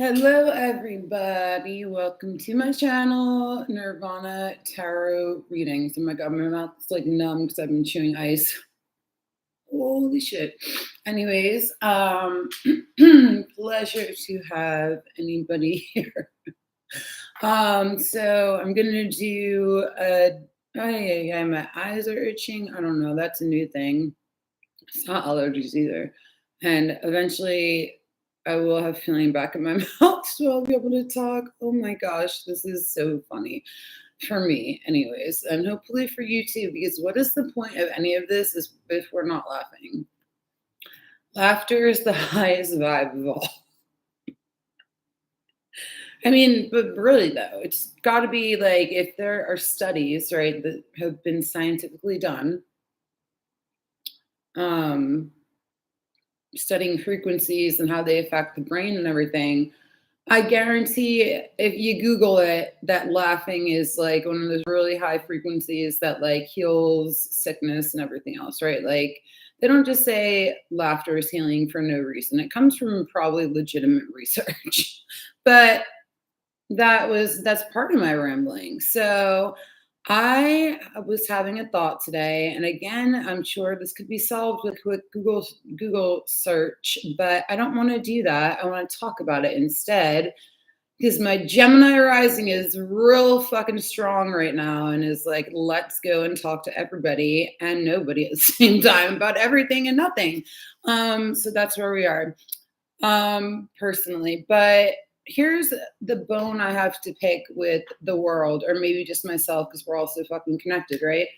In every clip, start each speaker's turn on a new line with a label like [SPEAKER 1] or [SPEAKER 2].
[SPEAKER 1] Hello, everybody. Welcome to my channel, Nirvana Tarot Readings. Oh my god, my mouth is like numb because I've been chewing ice. Holy shit. Anyways, pleasure to have anybody here. So I'm gonna do a. Oh yeah, my eyes are itching. I don't know. That's a new thing. It's not allergies either. And eventually I will have feeling back in my mouth, so I'll be able to talk. Oh my gosh, this is so funny for me, anyways, and hopefully for you too, because what is the point of any of this is if we're not laughing? Laughter is the highest vibe of all. I mean, but really though, it's got to be like if there are studies, right, that have been scientifically done, um, studying frequencies and how they affect the brain and everything. I guarantee if you Google it, that laughing is like one of those really high frequencies that like heals sickness and everything else, right? Like they don't just say laughter is healing for no reason. It comes from probably legitimate research. But that's part of my rambling. So I was having a thought today, and again, I'm sure this could be solved with quick Google search, but I don't want to do that. I want to talk about it instead because my Gemini rising is real fucking strong right now and is like, let's go and talk to everybody and nobody at the same time about everything and nothing. So that's where we are, personally. But here's the bone I have to pick with the world, or maybe just myself, because we're all so fucking connected, right?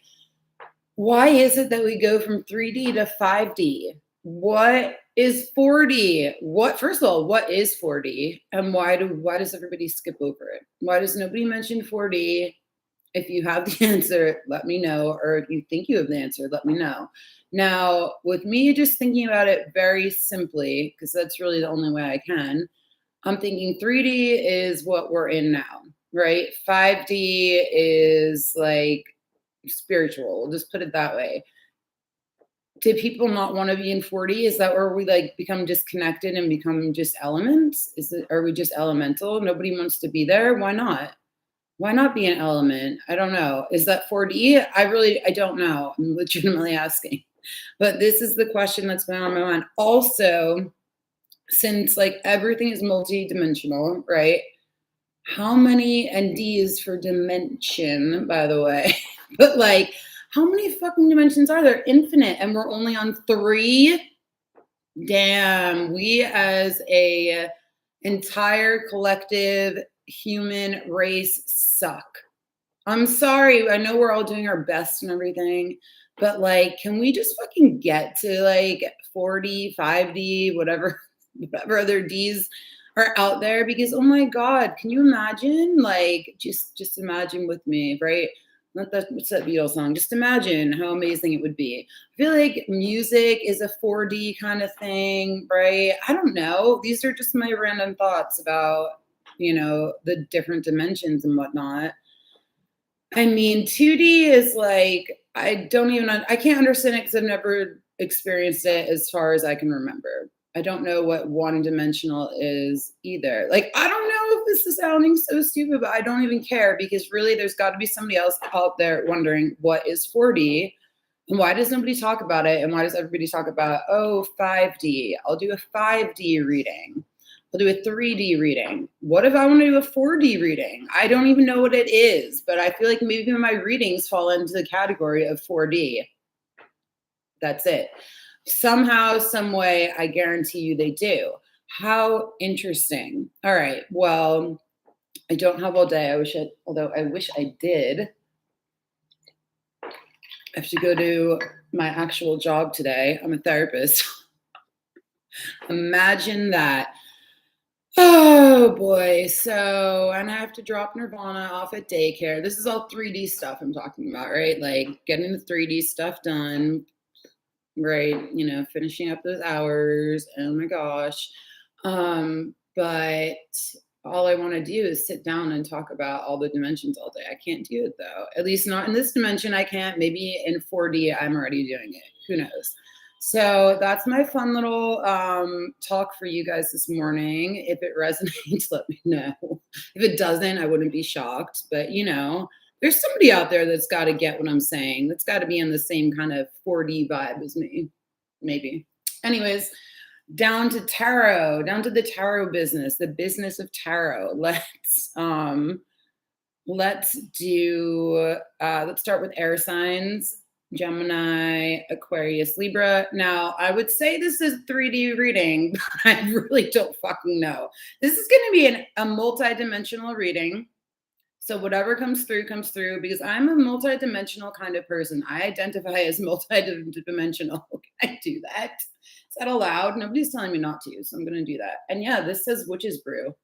[SPEAKER 1] Why is it that we go from 3D to 5D? What is 4D? What first of all, what is 4D? And why does everybody skip over it? Why does nobody mention 4D? If you have the answer, let me know. Or if you think you have the answer, let me know. Now, with me just thinking about it very simply, because that's really the only way I can, I'm thinking 3D is what we're in now, right? 5D is like spiritual. We'll just put it that way. Do people not want to be in 4D? Is that where we like become disconnected and become just elements? Are we just elemental? Nobody wants to be there. Why not? Why not be an element? I don't know. Is that 4D? I don't know. I'm legitimately asking. But this is the question that's been on my mind. Also, since like everything is multi-dimensional, right? How many, and D is for dimension, by the way, but like how many fucking dimensions are there? Infinite, and we're only on 3. Damn, we as a entire collective human race suck. I'm sorry. I know we're all doing our best and everything, but like, can we just fucking get to like 4D, 5D, whatever other D's are out there? Because oh my God, can you imagine? Like, just imagine with me, right? Not that what's that Beatles song? Just imagine how amazing it would be. I feel like music is a 4D kind of thing, right? I don't know. These are just my random thoughts about, the different dimensions and whatnot. I mean, 2D is like, I can't understand it because I've never experienced it as far as I can remember. I don't know what one dimensional is either. Like, I don't know if this is sounding so stupid, but I don't even care because really there's got to be somebody else out there wondering what is 4D and why does nobody talk about it? And why does everybody talk about, oh, 5D? I'll do a 5D reading. I'll do a 3D reading. What if I want to do a 4D reading? I don't even know what it is, but I feel like maybe my readings fall into the category of 4D. That's it. Somehow, some way, I guarantee you they do. How interesting. All right. Well, I don't have all day. Although I wish I did. I have to go to my actual job today. I'm a therapist. Imagine that. Oh boy. So, and I have to drop Nirvana off at daycare. This is all 3D stuff I'm talking about, right? Like getting the 3D stuff done, right? Finishing up those hours. Oh my gosh. But all I want to do is sit down and talk about all the dimensions all day. I can't do it though. At least not in this dimension. I can't. Maybe in 4D, I'm already doing it. Who knows? So that's my fun little talk for you guys this morning. If it resonates, let me know. If it doesn't, I wouldn't be shocked. But there's somebody out there that's got to get what I'm saying. That's got to be in the same kind of 4D vibe as me, maybe. Anyways, down to tarot, down to the tarot business, the business of tarot. Let's start with air signs. Gemini, Aquarius, Libra. Now, I would say this is 3D reading, but I really don't fucking know. This is going to be a multi-dimensional reading. So whatever comes through because I'm a multi-dimensional kind of person. I identify as multi-dimensional. Can I do that? Is that allowed? Nobody's telling me not to, so I'm going to do that. And yeah, this says witch's brew.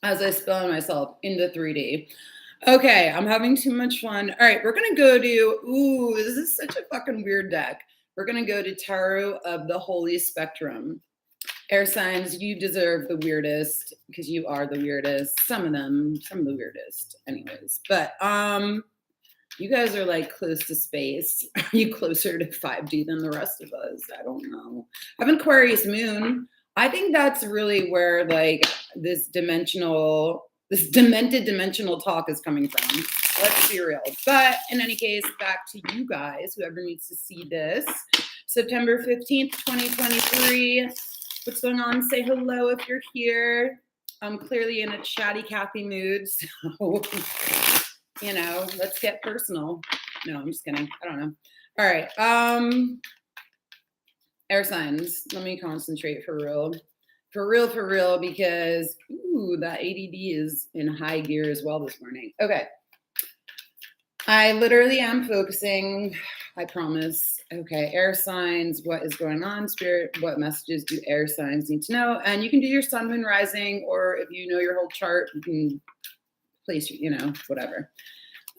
[SPEAKER 1] As I spill myself into 3D. Okay, I'm having too much fun. All right, we're going to go to, this is such a fucking weird deck. We're going to go to Tarot of the Holy Spectrum. Air signs, you deserve the weirdest because you are the weirdest. Some of the weirdest anyways. But you guys are like close to space. Are you closer to 5D than the rest of us? I don't know. I have an Aquarius moon. I think that's really where like this demented dimensional talk is coming from. Let's be real. But in any case, back to you guys, whoever needs to see this. September 15th, 2023. What's going on? Say hello if you're here. I'm clearly in a chatty Cathy mood, so let's get personal. No, I'm just kidding. I don't know. All right. Air signs. Let me concentrate for real. For real, because that ADD is in high gear as well this morning. Okay. I literally am focusing, I promise. Okay, air signs, what is going on, Spirit? What messages do air signs need to know? And you can do your sun, moon, rising, or if you know your whole chart, you can place, whatever.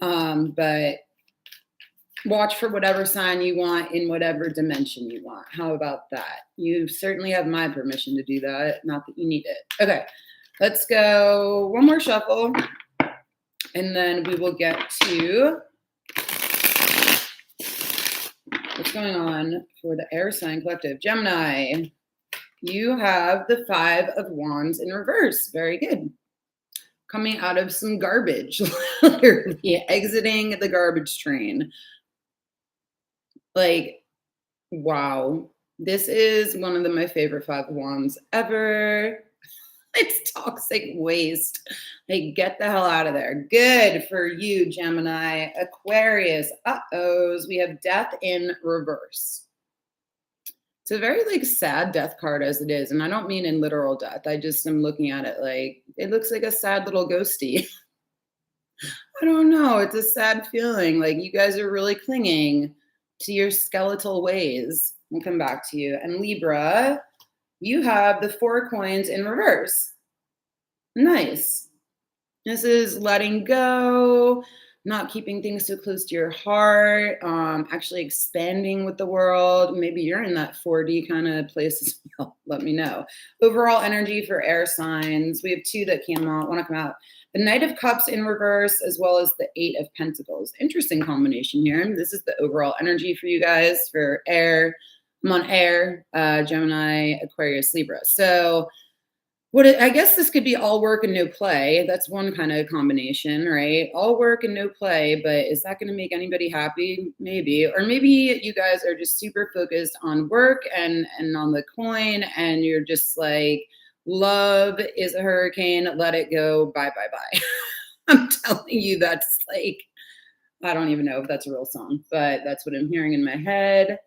[SPEAKER 1] But watch for whatever sign you want in whatever dimension you want. How about that? You certainly have my permission to do that. Not that you need it. Okay, let's go one more shuffle. And then we will get to what's going on for the air sign collective. Gemini, you have the 5 of Wands in reverse. Very good. Coming out of some garbage, literally exiting the garbage train. Like, wow. This is one of my favorite 5 of Wands ever. It's toxic waste. Like, get the hell out of there. Good for you, Gemini. Aquarius. Uh-ohs. We have death in reverse. It's a very sad death card as it is. And I don't mean in literal death. I just am looking at it like, it looks like a sad little ghosty. I don't know. It's a sad feeling. Like, you guys are really clinging to your skeletal ways. We'll come back to you. And Libra, you have the 4 coins in reverse. Nice. This is letting go, not keeping things so close to your heart, actually expanding with the world. Maybe you're in that 4D kind of place as well. Let me know. Overall energy for air signs. We have 2 that want to come out. The Knight of Cups in reverse, as well as the 8 of Pentacles. Interesting combination here. This is the overall energy for you guys for air. I'm on air, Gemini, Aquarius, Libra. So I guess this could be all work and no play. That's one kind of combination, right? All work and no play, but is that going to make anybody happy? Maybe. Or maybe you guys are just super focused on work and on the coin, and you're just like, love is a hurricane, let it go, bye, bye, bye. I'm telling you, that's like, I don't even know if that's a real song, but that's what I'm hearing in my head.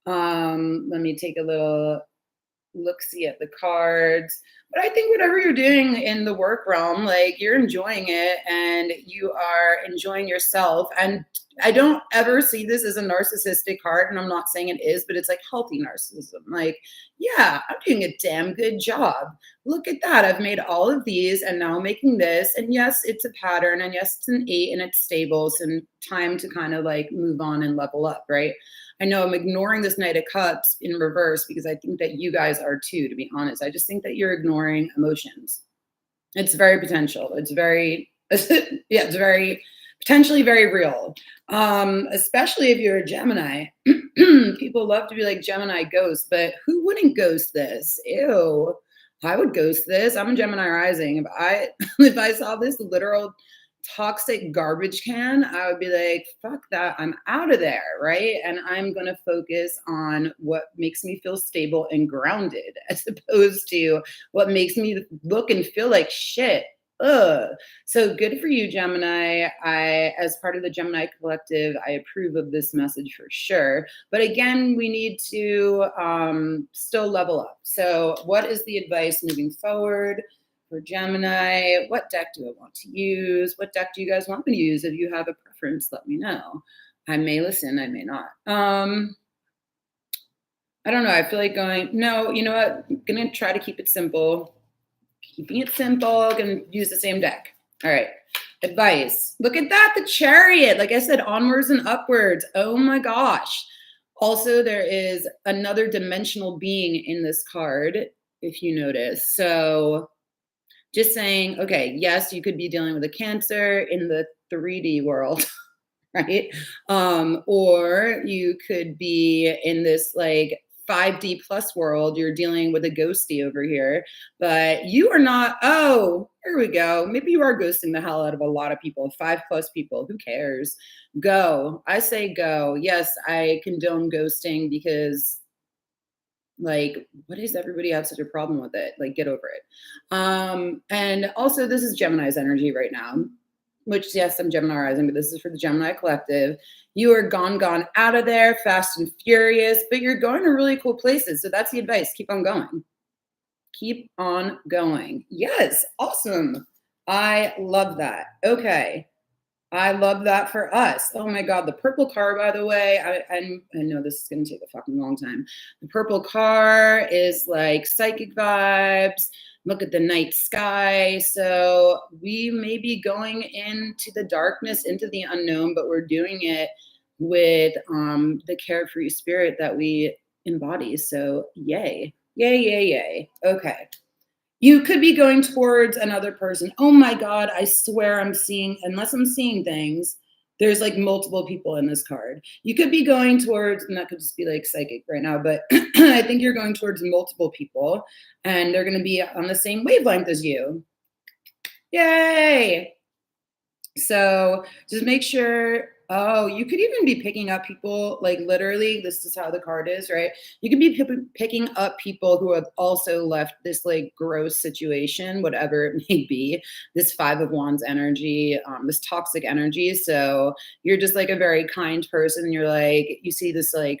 [SPEAKER 1] Let me take a little look-see at the cards. But I think whatever you're doing in the work realm, like, you're enjoying it and you are enjoying yourself. And I don't ever see this as a narcissistic card, and I'm not saying it is, but it's like healthy narcissism. Like, yeah, I'm doing a damn good job. Look at that. I've made all of these and now I'm making this. And yes, it's a pattern, and yes, it's an 8 and it's stable. So time to kind of like move on and level up, right? I know I'm ignoring this Knight of Cups in reverse because I think that you guys are too, to be honest. I just think that you're ignoring emotions. It's very potential. It's very, yeah, it's very potentially very real. Especially if you're a Gemini. People love to be like Gemini ghost, but who wouldn't ghost this? Ew. I would ghost this. I'm a Gemini rising. If I if I saw this literal toxic garbage can, I would be like, fuck that. I'm out of there, right? And I'm gonna focus on what makes me feel stable and grounded as opposed to what makes me look and feel like shit. Ugh. So good for you, Gemini. As part of the Gemini Collective, I approve of this message for sure. But again, we need to still level up. So, what is the advice moving forward for Gemini? What deck do I want to use? What deck do you guys want me to use? If you have a preference, let me know. I may listen, I may not. I don't know. I feel like going, no, you know what? I'm going to try to keep it simple. Keeping it simple, gonna use the same deck. All right. Advice. Look at that, the Chariot. Like I said, onwards and upwards. Oh my gosh. Also, there is another dimensional being in this card, if you notice. So just saying, okay, yes, you could be dealing with a Cancer in the 3D world, right? Or you could be in this like 5D plus world. You're dealing with a ghosty over here, but you are not. Oh, here we go. Maybe you are ghosting the hell out of a lot of people, 5+ people. Who cares? Go. I say go. Yes, I condone ghosting because, like, what does everybody have such a problem with it? Like, get over it. And also, this is Gemini's energy right now, which, yes, I'm Gemini rising, but this is for the Gemini Collective. You are gone out of there, fast and furious, but you're going to really cool places. So that's the advice. Keep on going. Keep on going. Yes, awesome. I love that. Okay. I love that for us. Oh my God, the purple car, by the way, I know this is going to take a fucking long time. The purple car is like psychic vibes. Look at the night sky. So we may be going into the darkness, into the unknown, but we're doing it with the carefree spirit that we embody. So yay, yay, yay, yay. Okay. You could be going towards another person. Oh my God, I swear I'm seeing, unless I'm seeing things, there's like multiple people in this card. You could be going towards, and that could just be like psychic right now, but I think you're going towards multiple people and they're going to be on the same wavelength as you. Yay. So just make sure. Oh, you could even be picking up people, like literally, this is how the card is, right? You could be picking up people who have also left this like gross situation, whatever it may be, this 5 of Wands energy, this toxic energy. So you're just like a very kind person. You're like, you see this like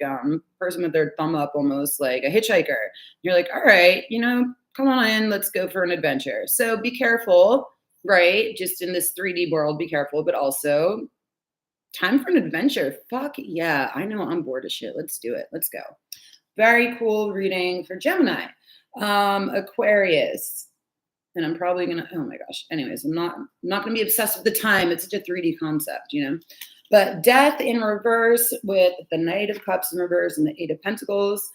[SPEAKER 1] person with their thumb up, almost like a hitchhiker. You're like, all right, come on in, let's go for an adventure. So be careful, right? Just in this 3D world, be careful, but also time for an adventure. Fuck yeah. I know I'm bored of shit. Let's do it. Let's go. Very cool reading for Gemini. Aquarius. And I'm probably gonna, oh my gosh. Anyways, I'm not gonna be obsessed with the time. It's such a 3D concept, But death in reverse with the Knight of Cups in reverse and the 8 of Pentacles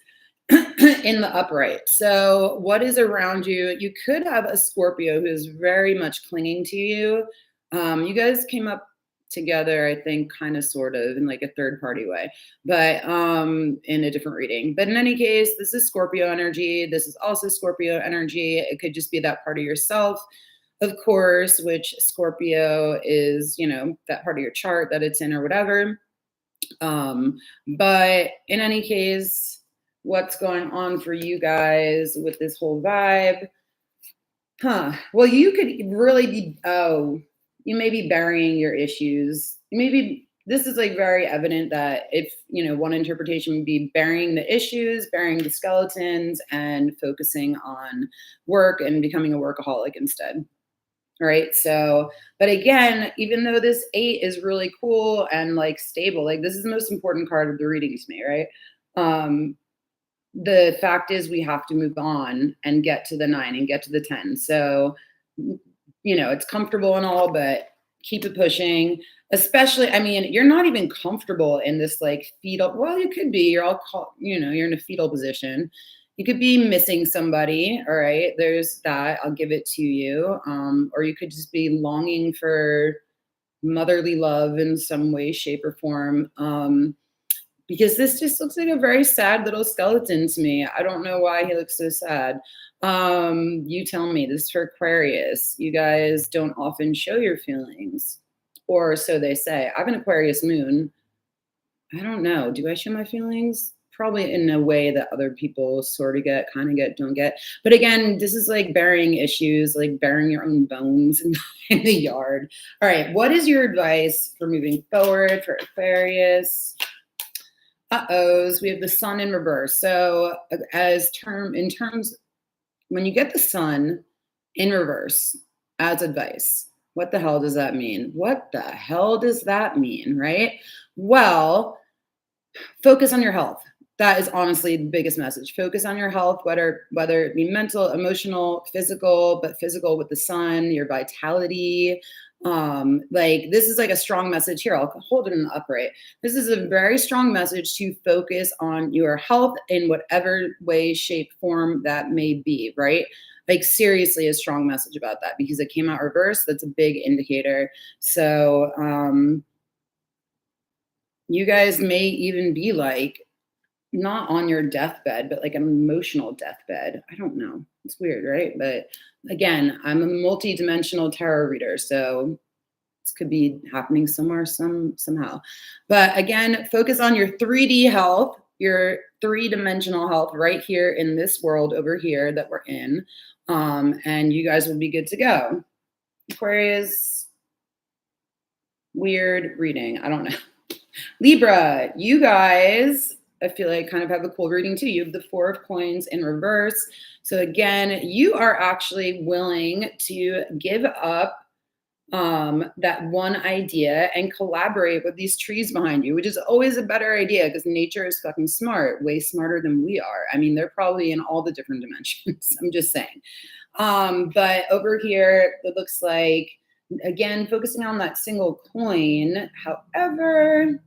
[SPEAKER 1] in the upright. So what is around you? You could have a Scorpio who is very much clinging to you. You guys came up together, I think, kind of sort of in like a third party way, but in a different reading. But in any case, this is Scorpio energy. This is also Scorpio energy. It could just be that part of yourself, of course, which Scorpio is, that part of your chart that it's in or whatever. But in any case, what's going on for you guys with this whole vibe? Well, you could really be, you may be burying your issues. Maybe this is like very evident that if, one interpretation would be burying the issues, burying the skeletons, and focusing on work and becoming a workaholic instead. All right. So, but again, even though this 8 is really cool and like stable, like this is the most important card of the reading to me, right? The fact is we have to move on and get to the 9 and get to the 10. So, it's comfortable and all, but keep it pushing. Especially, I mean, you're not even comfortable in this like fetal. Well, you could be. You're all, you're in a fetal position. You could be missing somebody. All right, there's that. I'll give it to you. Or you could just be longing for motherly love in some way, shape, or form. Because this just looks like a very sad little skeleton to me. I don't know why he looks so sad. You tell me. This is for Aquarius. You guys don't often show your feelings, or so they say. I have an Aquarius moon. I don't know. Do I show my feelings? Probably in a way that other people sort of get, kind of get, don't get. But again, this is like burying issues, like burying your own bones in the yard. All right. What is your advice for moving forward for Aquarius? Uh-ohs, we have the sun in reverse. So in terms, when you get the sun in reverse as advice, what the hell does that mean? What the hell does that mean, right? Well, focus on your health. That is honestly the biggest message. Focus on your health, whether it be mental, emotional, physical, but physical with the sun, your vitality. Like this is like a strong message here. I'll hold it in the upright. This is a very strong message to focus on your health in whatever way, shape, form that may be, right? Like seriously a strong message about that because it came out reverse. That's a big indicator. So you guys may even be like not on your deathbed, but like an emotional deathbed. I don't know. It's weird, right? But again, I'm a multi-dimensional tarot reader, so this could be happening somewhere, somehow. But again, focus on your 3D health, your three-dimensional health right here in this world over here that we're in. And you guys will be good to go. Aquarius, weird reading. I don't know. Libra, you guys, I feel like kind of have a cool reading too. You have the Four of Coins in reverse. So again, you are actually willing to give up that one idea and collaborate with these trees behind you, which is always a better idea because nature is fucking smart, way smarter than we are. I mean, they're probably in all the different dimensions. I'm just saying. But over here, it looks like, again, focusing on that single coin. However,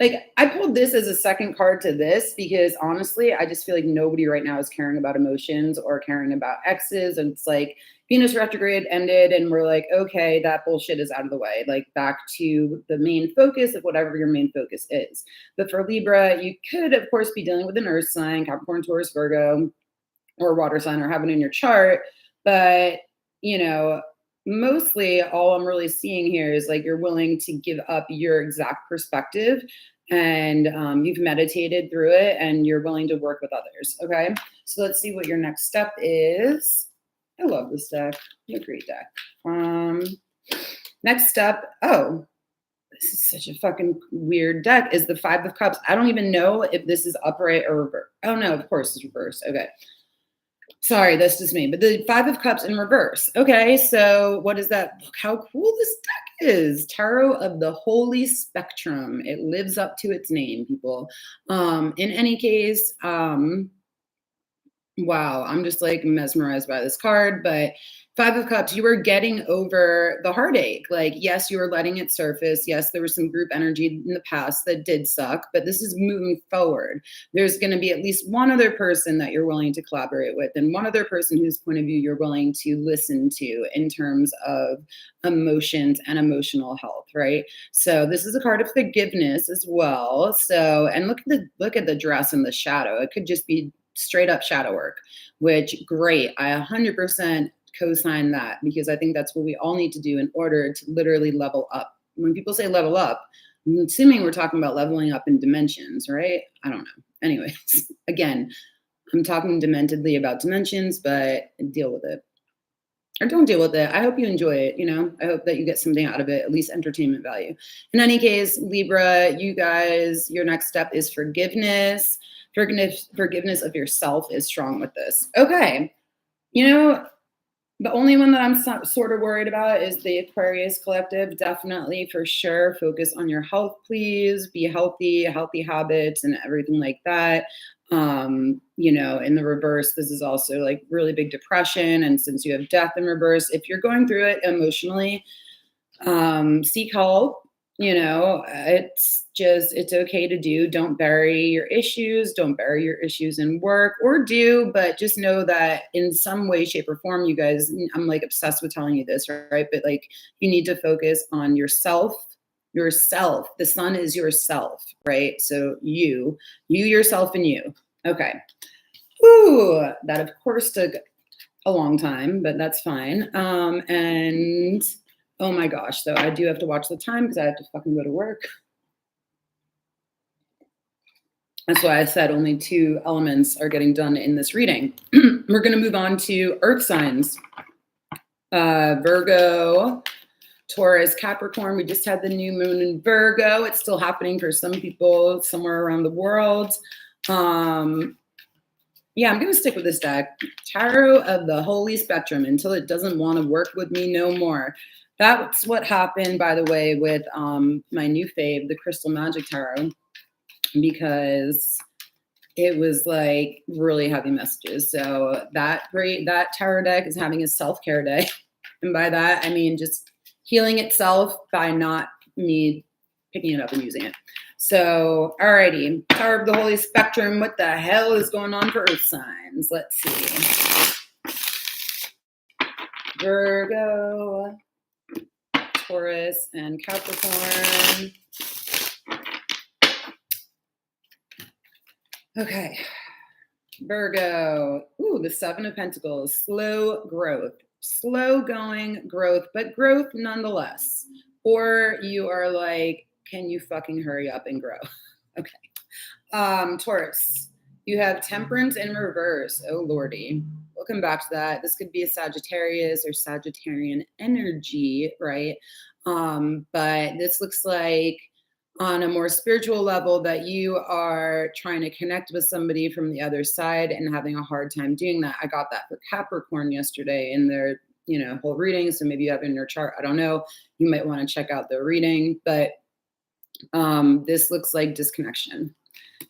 [SPEAKER 1] like I pulled this as a second card to this because honestly, I just feel like nobody right now is caring about emotions or caring about exes. And it's like Venus retrograde ended and we're like, okay, that bullshit is out of the way. Like back to the main focus of whatever your main focus is. But for Libra, you could, of course, be dealing with an earth sign, Capricorn, Taurus, Virgo, or water sign or have it in your chart. But, you know, mostly all I'm really seeing here is like you're willing to give up your exact perspective and you've meditated through it and you're willing to work with others. Okay. So let's see what your next step is. I love this deck. What a great deck. Next step. Oh, this is such a fucking weird deck is the Five of Cups. I don't even know if this is upright or reverse. Oh no, of course it's reverse. Okay. Sorry, that's just me. But the Five of Cups in reverse. Okay, so what is that? Look how cool this deck is. Tarot of the Holy Spectrum. It lives up to its name, people. In any case, wow, I'm just like mesmerized by this card. But Five of Cups, you were getting over the heartache. Like, yes, you were letting it surface. Yes, there was some group energy in the past that did suck, but this is moving forward. There's going to be at least one other person that you're willing to collaborate with, and one other person whose point of view you're willing to listen to in terms of emotions and emotional health, right? So this is a card of forgiveness as well. So, and look at the dress and the shadow. It could just be straight up shadow work, which great. I 100% co-sign that because I think that's what we all need to do in order to literally level up. When people say level up, I'm assuming we're talking about leveling up in dimensions, right? I don't know. Anyways, again, I'm talking dementedly about dimensions, but deal with it. Or don't deal with it. I hope you enjoy it. You know, I hope that you get something out of it, at least entertainment value. In any case, Libra, you guys, your next step is forgiveness. Forgiveness of yourself is strong with this. Okay. You know, the only one that I'm sort of worried about is the Aquarius collective. Definitely, for sure, focus on your health, please. Be healthy, healthy habits, and everything like that. You know, in the reverse, this is also like really big depression. And since you have death in reverse, if you're going through it emotionally, seek help. It's okay to do. Don't bury your issues. Don't bury your issues in work, or do, but just know that in some way, shape, or form, you guys, I'm like obsessed with telling you this, right? But like, you need to focus on yourself. Yourself. The sun is yourself, right? So you yourself, and you. Okay. Ooh, that of course took a long time, but that's fine. And oh my gosh, though, I do have to watch the time because I have to fucking go to work. That's why I said only 2 elements are getting done in this reading. We're going to move on to earth signs. Virgo, Taurus, Capricorn. We just had the new moon in Virgo. It's still happening for some people somewhere around the world. Yeah, I'm going to stick with this deck. Tarot of the Holy Spectrum until it doesn't want to work with me no more. That's what happened, by the way, with my new fave, the Crystal Magic Tarot, because it was like really heavy messages. So that tarot deck is having a self-care day. And by that, I mean just healing itself by not me picking it up and using it. So, alrighty, Power of the Holy Spectrum. What the hell is going on for earth signs? Let's see. Virgo, Taurus, and Capricorn. Okay. Virgo. Ooh, the 7 of Pentacles. Slow growth. Slow going growth, but growth nonetheless. Or you are like, can you fucking hurry up and grow? Okay. Taurus. You have Temperance in reverse. Oh, Lordy. We'll come back to that. This could be a Sagittarius or Sagittarian energy, right? But this looks like on a more spiritual level that you are trying to connect with somebody from the other side and having a hard time doing that. I got that for Capricorn yesterday in their, whole reading. So maybe you have it in your chart. I don't know. You might want to check out the reading, but this looks like disconnection.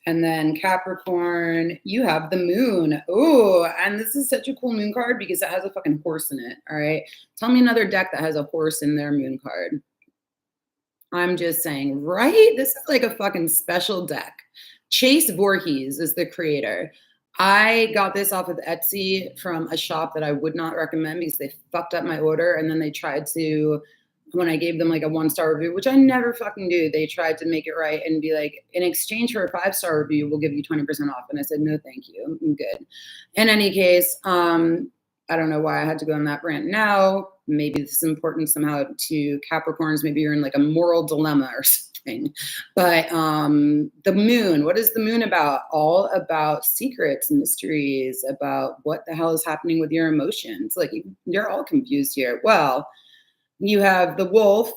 [SPEAKER 1] And then Capricorn, you have the moon. Oh, and this is such a cool moon card because it has a fucking horse in it. All right. Tell me another deck that has a horse in their moon card. I'm just saying, right? This is like a fucking special deck. Chase Voorhees is the creator. I got this off of Etsy from a shop that I would not recommend because they fucked up my order. And then they tried to, when I gave them like a 1-star review, which I never fucking do, they tried to make it right and be like, in exchange for a 5-star review, we'll give you 20% off. And I said, no, thank you. I'm good. In any case, I don't know why I had to go on that rant now. Maybe this is important somehow to Capricorns. Maybe you're in like a moral dilemma or something. But the moon, what is the moon about? All about secrets, mysteries, about what the hell is happening with your emotions. Like you're all confused here. Well, you have the wolf,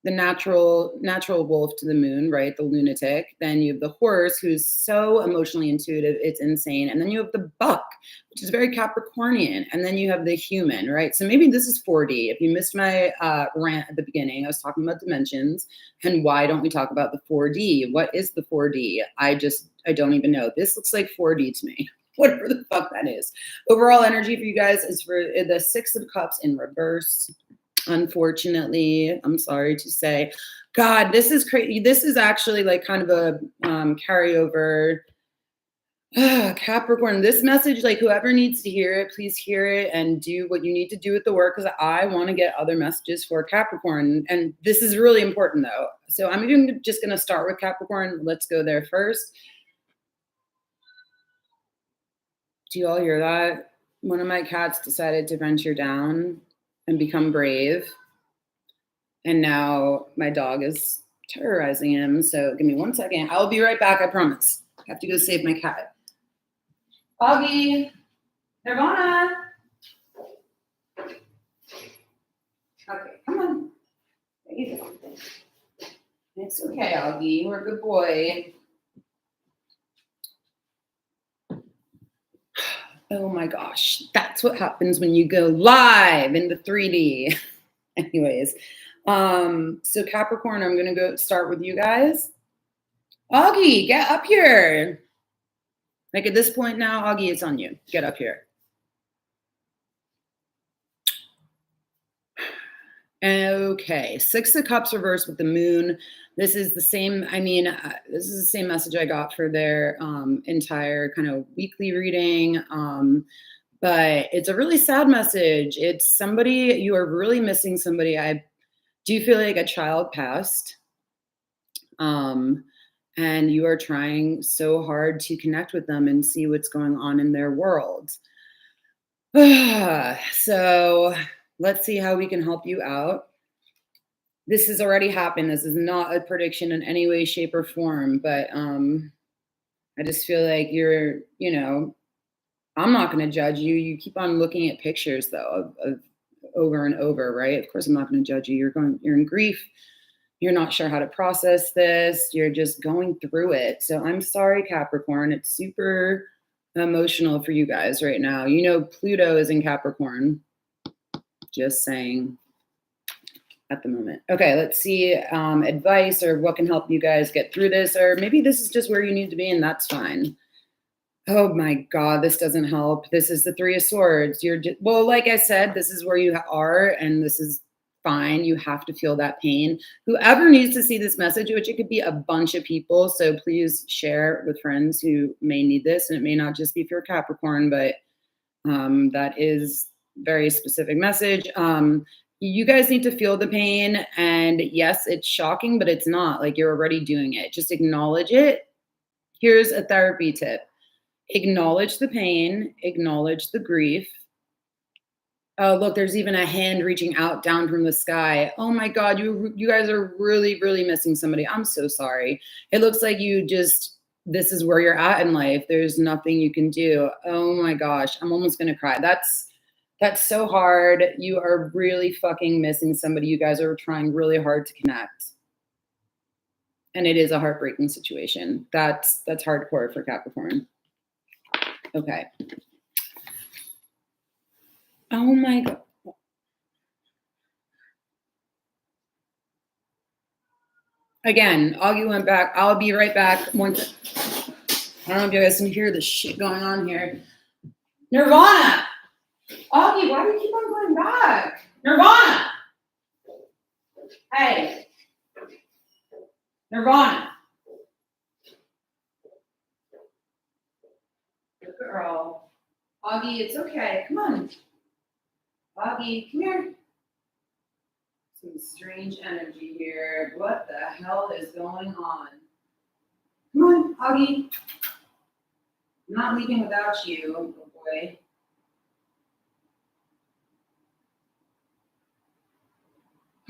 [SPEAKER 1] the natural wolf to the moon, right? The lunatic. Then you have the horse, who's so emotionally intuitive, it's insane. And then you have the buck, which is very Capricornian. And then you have the human, right? So maybe this is 4D. If you missed my rant at the beginning, I was talking about dimensions. And why don't we talk about the 4D? What is the 4D? I don't even know. This looks like 4D to me. Whatever the fuck that is. Overall energy for you guys is for the 6 of Cups in reverse. Unfortunately, I'm sorry to say. God, this is crazy. This is actually like kind of a carryover. Capricorn, this message, like whoever needs to hear it, please hear it and do what you need to do with the work, because I want to get other messages for Capricorn. And this is really important though. So I'm even just going to start with Capricorn. Let's go there first. Do you all hear that? One of my cats decided to venture down and become brave. And now my dog is terrorizing him. So give me 1 second. I'll be right back, I promise. I have to go save my cat. Augie, Nirvana. Okay, come on. There you go. It's okay, Augie. We're a good boy. Oh my gosh. That's what happens when you go live in the 3D. Anyways. So Capricorn, I'm going to go start with you guys. Augie, get up here. Like at this point now, Augie, it's on you. Get up here. Okay, Six of Cups reversed with the moon. This is the same. I mean, this is the same message I got for their entire kind of weekly reading. But it's a really sad message. It's somebody you are really missing. Somebody. I do feel like a child passed, um, and you are trying so hard to connect with them and see what's going on in their world. So let's see how we can help you out. This has already happened. This is not a prediction in any way, shape, or form, but I just feel like I'm not going to judge you. You keep on looking at pictures though of over and over, right? Of course, I'm not going to judge you. You're in grief. You're not sure how to process this. You're just going through it. So I'm sorry, Capricorn. It's super emotional for you guys right now. Pluto is in Capricorn. Just saying. At the moment. Okay, let's see advice or what can help you guys get through this, or maybe this is just where you need to be and that's fine. Oh my God, this doesn't help. This is the Three of Swords. Well, like I said, this is where you are and this is fine. You have to feel that pain. Whoever needs to see this message, which it could be a bunch of people, so please share with friends who may need this, and it may not just be for Capricorn, but that is very specific message. You guys need to feel the pain. And yes, it's shocking, but it's not like you're already doing it. Just acknowledge it. Here's a therapy tip. Acknowledge the pain, acknowledge the grief. Oh, look, there's even a hand reaching out down from the sky. Oh my God, you guys are really, really missing somebody. I'm so sorry. It looks like this is where you're at in life. There's nothing you can do. Oh my gosh, I'm almost gonna cry. That's so hard. You are really fucking missing somebody. You guys are trying really hard to connect. And it is a heartbreaking situation. That's hardcore for Capricorn. Okay. Oh my God. Again, Augie went back. I'll be right back. I don't know if you guys can hear the shit going on here. Nirvana! Augie, why do you keep on going back? Nirvana! Hey. Nirvana. Good girl. Augie, it's okay. Come on. Augie, come here. Some strange energy here. What the hell is going on? Come on, Augie. I'm not leaving without you, oh boy.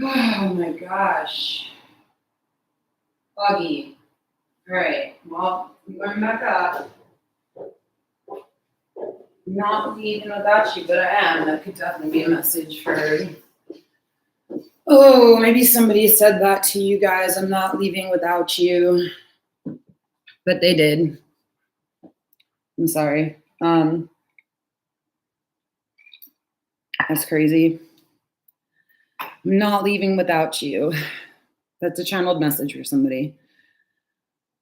[SPEAKER 1] Oh my gosh. Augie. All right. Well, I'm going back up. Not leaving without you, but I am. That could definitely be a message for. Oh, maybe somebody said that to you guys. I'm not leaving without you. But they did. I'm sorry. That's crazy. I'm not leaving without you. That's a channeled message for somebody.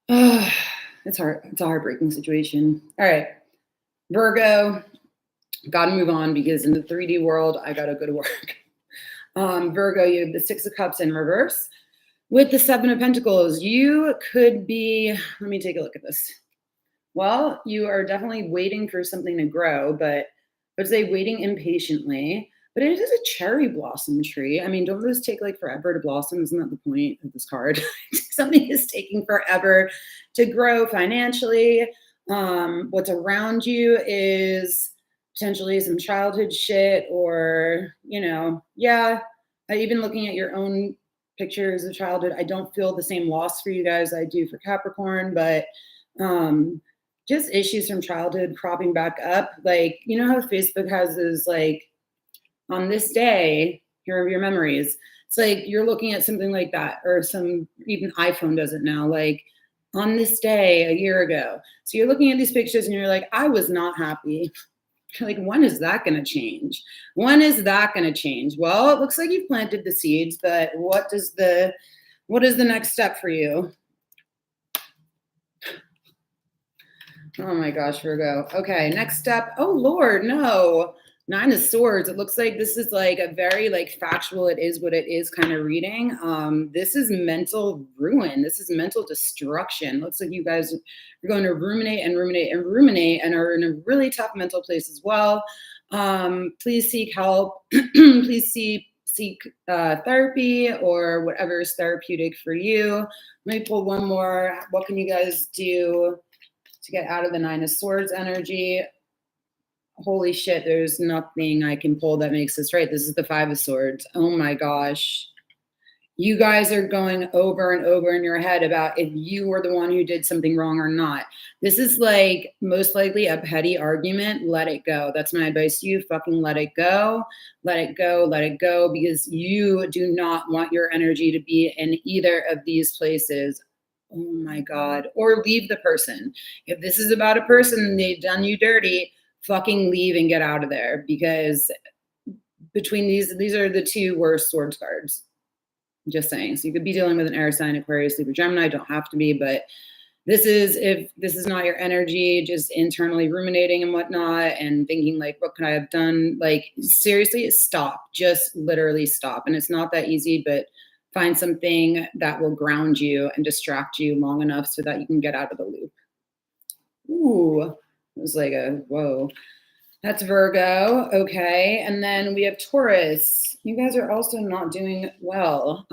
[SPEAKER 1] It's hard. It's a heartbreaking situation. All right. Virgo, gotta move on because in the 3D world, I gotta go to work. Virgo, you have the Six of Cups in reverse. With the Seven of Pentacles, you could be, let me take a look at this. Well, you are definitely waiting for something to grow, but I would say waiting impatiently. But it is a cherry blossom tree. I mean, don't those take like forever to blossom? Isn't that the point of this card? Something is taking forever to grow financially. What's around you is potentially some childhood shit or, even looking at your own pictures of childhood, I don't feel the same loss for you guys I do for Capricorn, but just issues from childhood cropping back up. Like, you know how Facebook has those like, on this day, here are your memories. It's like you're looking at something like that, or even iPhone does it now, like on this day a year ago. So you're looking at these pictures and you're like, I was not happy. You're like, when is that going to change? When is that going to change? Well, it looks like you've planted the seeds, but what is the next step for you? Oh my gosh, Virgo. Okay, next step. Oh Lord, no. Nine of Swords. It looks like this is like a very like factual, it is what it is kind of reading. This is mental ruin. This is mental destruction. Looks like you guys are going to ruminate and ruminate and ruminate and are in a really tough mental place as well. Please seek help. Please seek therapy or whatever is therapeutic for you. Let me pull one more. What can you guys do to get out of the Nine of Swords energy? Holy shit, there's nothing I can pull that makes this right. This is the Five of Swords. Oh my gosh. You guys are going over and over in your head about if you were the one who did something wrong or not. This is like most likely a petty argument. Let it go. That's my advice to you. Fucking let it go. Let it go. Let it go, because you do not want your energy to be in either of these places. Oh my God. Or leave the person. If this is about a person and they've done you dirty, fucking leave and get out of there, because between these are the two worst swords cards. Just saying. So you could be dealing with an air sign, Aquarius, Libra, Gemini. Don't have to be, but this is, if this is not your energy, just internally ruminating and whatnot and thinking like, what could I have done? Like, seriously, stop. Just literally stop. And it's not that easy, but find something that will ground you and distract you long enough so that you can get out of the loop. Ooh, it was like a whoa. That's Virgo. Okay. And then we have Taurus. You guys are also not doing well.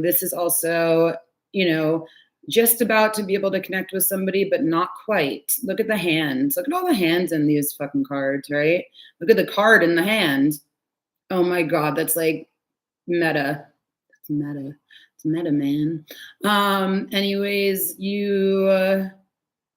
[SPEAKER 1] This is also, just about to be able to connect with somebody, but not quite. Look at the hands. Look at all the hands in these fucking cards, right? Look at the card in the hand. Oh my God. That's like meta. That's meta. It's meta, man. Anyways,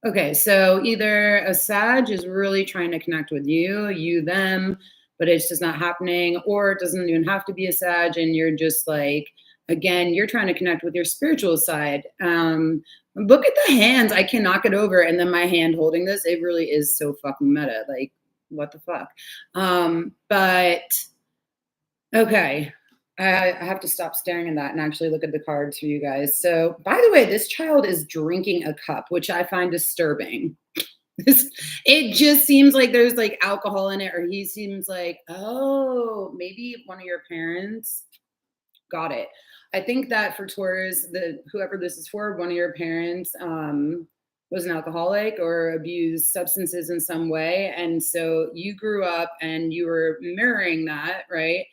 [SPEAKER 1] okay, so either a Sag is really trying to connect with you, them, but it's just not happening, or it doesn't even have to be a Sag, and you're just like, again, you're trying to connect with your spiritual side. Look at the hands. I cannot get over it. And then my hand holding this, it really is so fucking meta. Like, what the fuck? But okay. I have to stop staring at that and actually look at the cards for you guys. So, by the way, this child is drinking a cup, which I find disturbing. It just seems like there's like alcohol in it, or he seems like, oh, maybe one of your parents got it. I think that for Taurus, whoever this is for, one of your parents was an alcoholic or abused substances in some way. And so you grew up and you were mirroring that, right?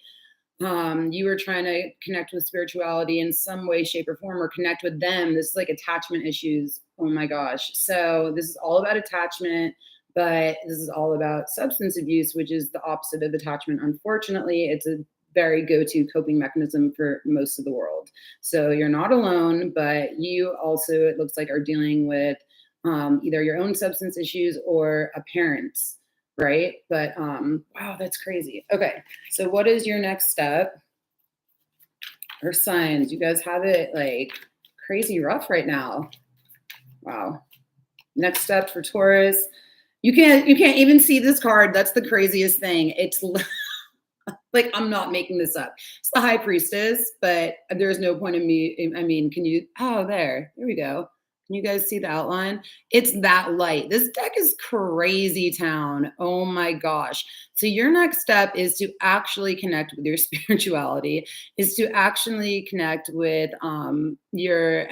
[SPEAKER 1] You were trying to connect with spirituality in some way, shape, or form, or connect with them. This is like attachment issues. Oh my gosh. So this is all about attachment, but this is all about substance abuse, which is the opposite of attachment. Unfortunately, it's a very go-to coping mechanism for most of the world. So you're not alone, but you also, it looks like, are dealing with either your own substance issues or a parent's. Right. But wow, that's crazy. Okay. So what is your next step? Or signs? You guys have it like crazy rough right now. Wow. Next step for Taurus. You can't even see this card. That's the craziest thing. It's like, I'm not making this up. It's the High Priestess, but there's no point in me. I mean, can you, oh, there we go. Can you guys see the outline? It's that light. This deck is crazy town. Oh my gosh. So your next step is to actually connect with your spirituality, is to actually connect with your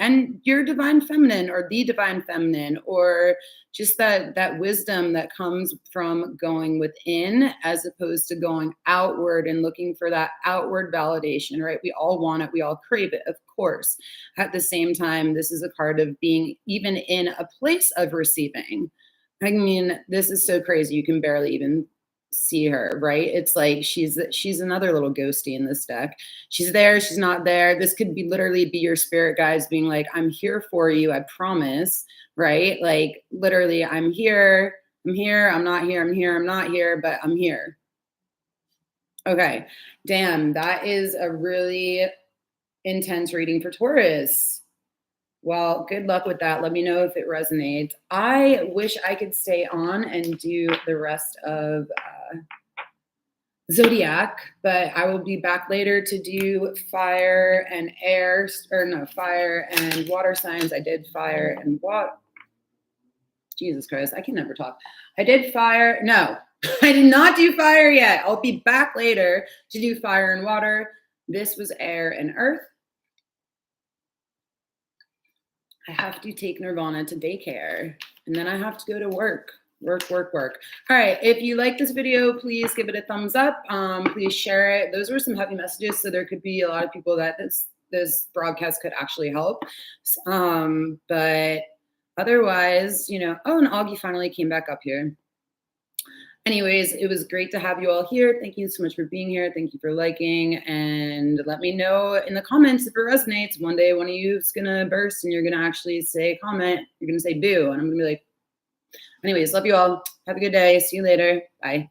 [SPEAKER 1] divine feminine, or the divine feminine, or just that wisdom that comes from going within as opposed to going outward and looking for that outward validation, right? We all want it. We all crave it, of course. At the same time, this is a card of being even in a place of receiving. I mean, this is so crazy. You can barely even see her, right? It's like she's another little ghosty in this deck. She's there, she's not there. This could be literally be your spirit guides being like, I'm here for you, I promise, right? Like literally, I'm here, I'm not here, I'm here, I'm not here, but I'm here. Okay, damn, that is a really intense reading for Taurus. Well, good luck with that. Let me know if it resonates. I wish I could stay on and do the rest of Zodiac, but I will be back later to do fire and air, or no, fire and water signs. I did fire and water. Jesus Christ, I can never talk. I did fire. No, I did not do fire yet. I'll be back later to do fire and water. This was air and earth. I have to take Nirvana to daycare, and then I have to go to work. Work. All right. If you like this video, please give it a thumbs up. Please share it. Those were some heavy messages, so there could be a lot of people that this broadcast could actually help. But otherwise, you know, oh, and Augie finally came back up here. Anyways, it was great to have you all here. Thank you so much for being here. Thank you for liking, and let me know in the comments if it resonates. One day, one of you is going to burst and you're going to actually say a comment. You're going to say boo. And I'm going to be like, anyways, love you all. Have a good day. See you later. Bye.